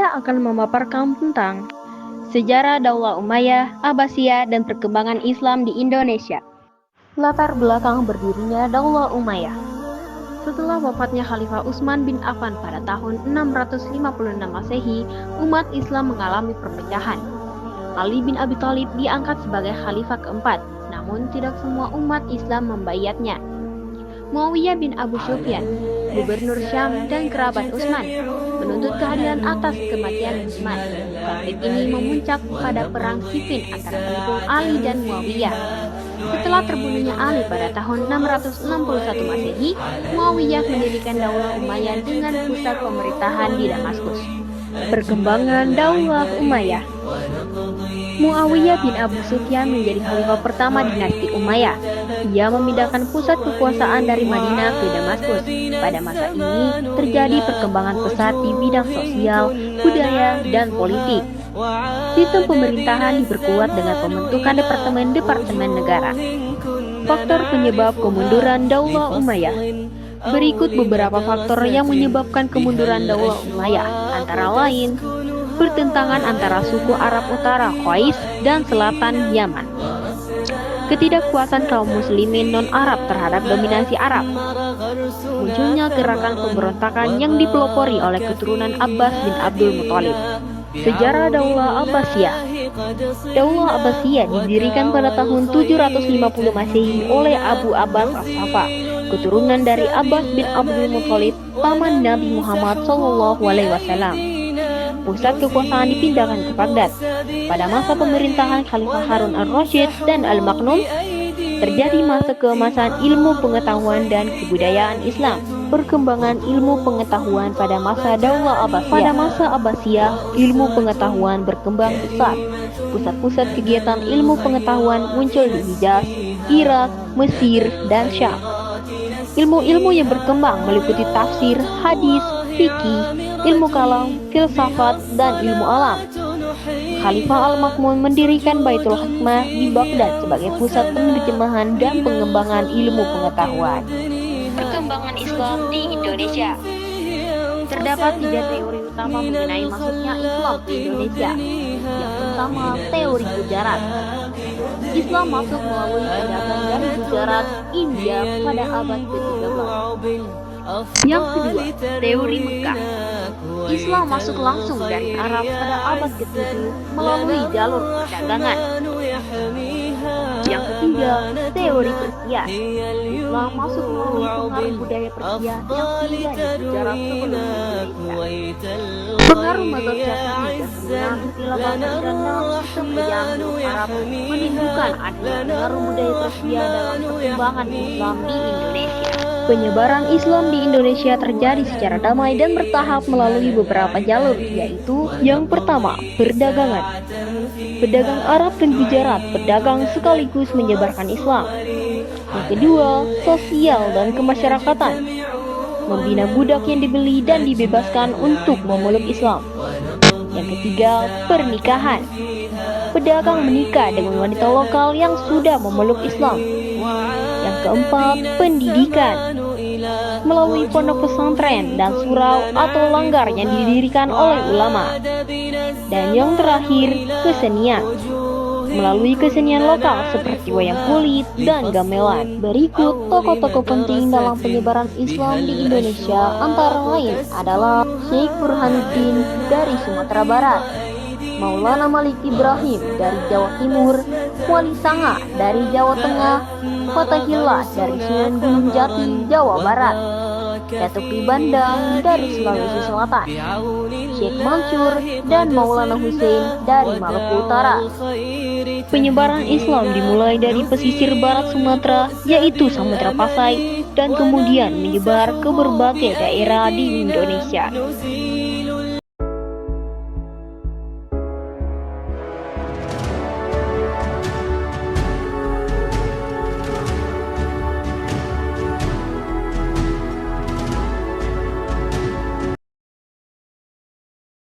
Saya akan memaparkan tentang sejarah Daulah Umayyah, Abbasiyah, dan perkembangan Islam di Indonesia. Latar belakang berdirinya Daulah Umayyah. Setelah wafatnya Khalifah Utsman bin Affan pada tahun 656 Masehi, umat Islam mengalami perpecahan. Ali bin Abi Thalib diangkat sebagai khalifah keempat, namun tidak semua umat Islam membayatnya. Muawiyah bin Abu Sufyan, gubernur Syam dan kerabat Utsman, menuntut keadilan atas kematian Utsman. Konflik ini memuncak pada perang Siffin antara pendukung Ali dan Muawiyah. Setelah terbunuhnya Ali pada tahun 661 Masehi, Muawiyah mendirikan Daulah Umayyah dengan pusat pemerintahan di Damaskus. Perkembangan Daulah Umayyah. Muawiyah bin Abu Sufyan menjadi khalifah pertama dinasti Umayyah. Ia memindahkan pusat kekuasaan dari Madinah ke Damaskus. Pada masa ini terjadi perkembangan pesat di bidang sosial, budaya, dan politik. Sistem pemerintahan diperkuat dengan pembentukan departemen-departemen negara. Faktor penyebab kemunduran Daulah Umayyah. Berikut beberapa faktor yang menyebabkan kemunduran Daulah Umayyah, antara lain pertentangan antara suku Arab Utara Qais dan Selatan Yaman, ketidakpuasan kaum muslimin non-Arab terhadap dominasi Arab, munculnya gerakan pemberontakan yang dipelopori oleh keturunan Abbas bin Abdul Muthalib. Sejarah Daulah Abbasiyah. Daulah Abbasiyah didirikan pada tahun 750 Masehi oleh Abu Abbas As-Safa, keturunan dari Abbas bin Abdul Muthalib, paman Nabi Muhammad SAW. Pusat kekuasaan dipindahkan ke Baghdad. Pada masa pemerintahan Khalifah Harun al-Rasyid dan al-Maknum, terjadi masa keemasan ilmu pengetahuan dan kebudayaan Islam. Perkembangan ilmu pengetahuan pada masa Daulah Abbasiyah. Pada masa Abbasiyah, ilmu pengetahuan berkembang pesat. Pusat-pusat kegiatan ilmu pengetahuan muncul di Hijaz, Irak, Mesir, dan Syam. Ilmu-ilmu yang berkembang meliputi tafsir, hadis, fikih, ilmu kalam, filsafat, dan ilmu alam. Khalifah Al-Ma'mun mendirikan Baitul Hikmah di Baghdad sebagai pusat penerjemahan dan pengembangan ilmu pengetahuan. Perkembangan Islam di Indonesia. Terdapat 3 teori utama mengenai masuknya Islam ke Indonesia. Yang pertama, teori Gujarat. Islam masuk melalui perdagangan dari Gujarat, India pada abad ke-13. Yang kedua, teori Mekah. Islam masuk langsung dari Arab pada abad ke-7 melalui jalur perdagangan. Yang ketiga, teori Persia. Islam masuk melalui pengaruh budaya Persia yang tinggal di sejarah sebelum Indonesia. Pengaruh mazhab Syafi'i dan penggunaan istilah bahasa Iran sistem penjajahan Arab menunjukkan adanya pengaruh budaya Persia dalam perkembangan Islam di Indonesia. Penyebaran Islam di Indonesia terjadi secara damai dan bertahap melalui beberapa jalur, yaitu yang pertama, perdagangan. Pedagang Arab dan Gujarat berdagang sekaligus menyebarkan Islam. Yang kedua, sosial dan kemasyarakatan. Membina budak yang dibeli dan dibebaskan untuk memeluk Islam. Yang ketiga, pernikahan. Pedagang menikah dengan wanita lokal yang sudah memeluk Islam. Yang keempat, pendidikan. Melalui pondok pesantren dan surau atau langgar yang didirikan oleh ulama. Dan yang terakhir, kesenian. Melalui kesenian lokal seperti wayang kulit dan gamelan. Berikut tokoh-tokoh penting dalam penyebaran Islam di Indonesia antara lain adalah Syekh Burhanuddin dari Sumatera Barat, Maulana Malik Ibrahim dari Jawa Timur, Wali Sanga dari Jawa Tengah, Fatahillah dari Sunan Gunung Jati, Jawa Barat, Datuk Bandang dari Sulawesi Selatan, Syekh Mansur dan Maulana Hussein dari Maluku Utara. Penyebaran Islam dimulai dari pesisir barat Sumatera, yaitu Samudra Pasai, dan kemudian menyebar ke berbagai daerah di Indonesia.